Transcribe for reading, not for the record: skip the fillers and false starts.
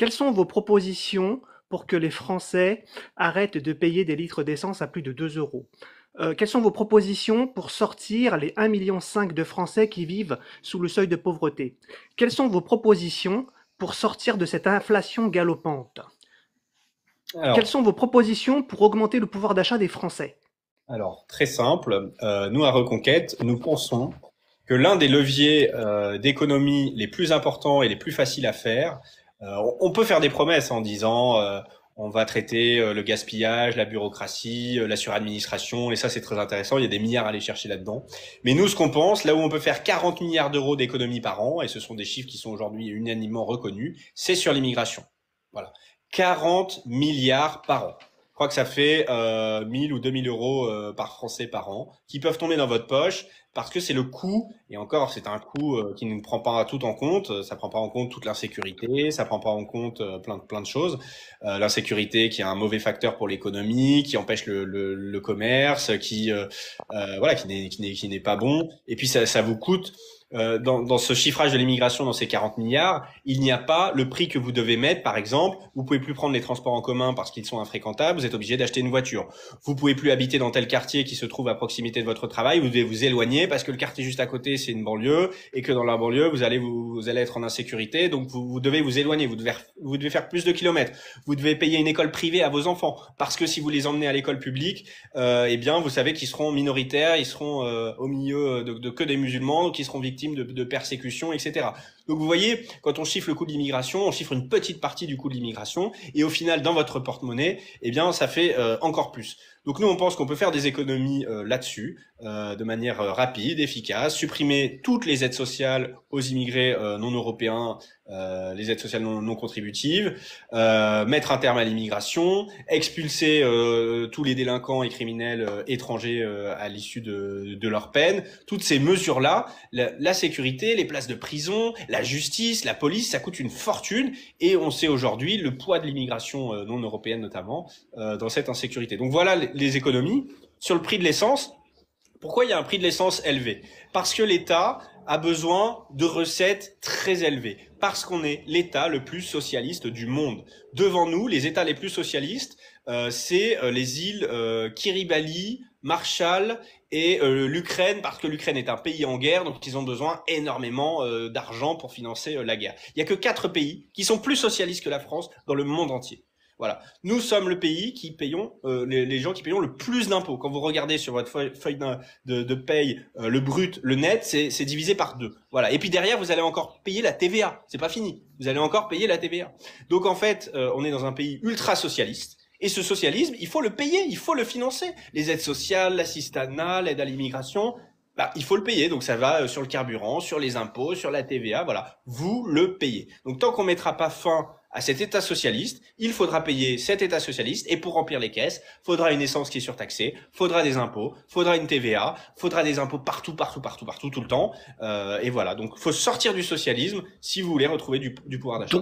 Quelles sont vos propositions pour que les Français arrêtent de payer des litres d'essence à plus de 2 euros? Quelles sont vos propositions pour sortir les 1,5 million de Français qui vivent sous le seuil de pauvreté? Quelles sont vos propositions pour sortir de cette inflation galopante? Quelles Alors, sont vos propositions pour augmenter le pouvoir d'achat des Français? alors, très simple. Nous, à Reconquête, nous pensons que l'un des leviers d'économie les plus importants et les plus faciles à faire, on peut faire des promesses en disant on va traiter le gaspillage, la bureaucratie, la suradministration, et ça c'est très intéressant, il y a des milliards à aller chercher là-dedans. Mais nous, ce qu'on pense, là où on peut faire 40 milliards d'euros d'économie par an, et ce sont des chiffres qui sont aujourd'hui unanimement reconnus, c'est sur l'immigration. Voilà. 40 milliards par an. Je crois que ça fait 1000 ou 2000 euros par Français par an qui peuvent tomber dans votre poche parce que c'est le coût, et encore c'est un coût qui ne prend pas tout en compte, ça prend pas en compte toute l'insécurité, ça prend pas en compte plein de choses, l'insécurité qui est un mauvais facteur pour l'économie, qui empêche le commerce, voilà qui n'est pas bon, et puis ça vous coûte dans ce chiffrage de l'immigration, dans ces 40 milliards, il n'y a pas le prix que vous devez mettre, par exemple. Vous pouvez plus prendre les transports en commun parce qu'ils sont infréquentables. Vous êtes obligé d'acheter une voiture. Vous pouvez plus habiter dans tel quartier qui se trouve à proximité de votre travail. Vous devez vous éloigner parce que le quartier juste à côté, c'est une banlieue et que dans la banlieue, vous allez être en insécurité. Donc, vous devez vous éloigner. Vous devez faire plus de kilomètres. Vous devez payer une école privée à vos enfants parce que si vous les emmenez à l'école publique, eh bien, vous savez qu'ils seront minoritaires, ils seront au milieu de que des musulmans, qui seront victimes de persécutions, etc. Donc vous voyez, quand on chiffre le coût de l'immigration, on chiffre une petite partie du coût de l'immigration, et au final, dans votre porte-monnaie, eh bien, ça fait encore plus. Donc nous, on pense qu'on peut faire des économies là-dessus, de manière rapide, efficace, supprimer toutes les aides sociales aux immigrés non européens, les aides sociales non contributives, mettre un terme à l'immigration, expulser tous les délinquants et criminels étrangers à l'issue de leur peine. Toutes ces mesures-là, la sécurité, les places de prison, la justice, la police, ça coûte une fortune, et on sait aujourd'hui le poids de l'immigration non européenne notamment dans cette insécurité. Donc voilà les économies. Sur le prix de l'essence, pourquoi il y a un prix de l'essence élevé? Parce que l'État a besoin de recettes très élevées, parce qu'on est l'État le plus socialiste du monde. Devant nous, les États les plus socialistes, c'est les îles Kiribati, Marshall et l'Ukraine, parce que l'Ukraine est un pays en guerre, donc ils ont besoin énormément d'argent pour financer la guerre. Il y a que 4 pays qui sont plus socialistes que la France dans le monde entier. Voilà. Nous sommes le pays qui payons, les gens qui payons le plus d'impôts. Quand vous regardez sur votre feuille de paye, le brut, le net, c'est divisé par 2. Voilà. Et puis derrière, vous allez encore payer la TVA. C'est pas fini. Vous allez encore payer la TVA. Donc en fait, on est dans un pays ultra socialiste. Et ce socialisme, il faut le payer, il faut le financer. Les aides sociales, l'assistanat, l'aide à l'immigration, bah, il faut le payer. Donc ça va sur le carburant, sur les impôts, sur la TVA, voilà. Vous le payez. Donc tant qu'on mettra pas fin à cet État socialiste, il faudra payer cet État socialiste, et pour remplir les caisses, faudra une essence qui est surtaxée, faudra des impôts, faudra une TVA, faudra des impôts partout, tout le temps. Et voilà. Donc faut sortir du socialisme si vous voulez retrouver du pouvoir d'achat.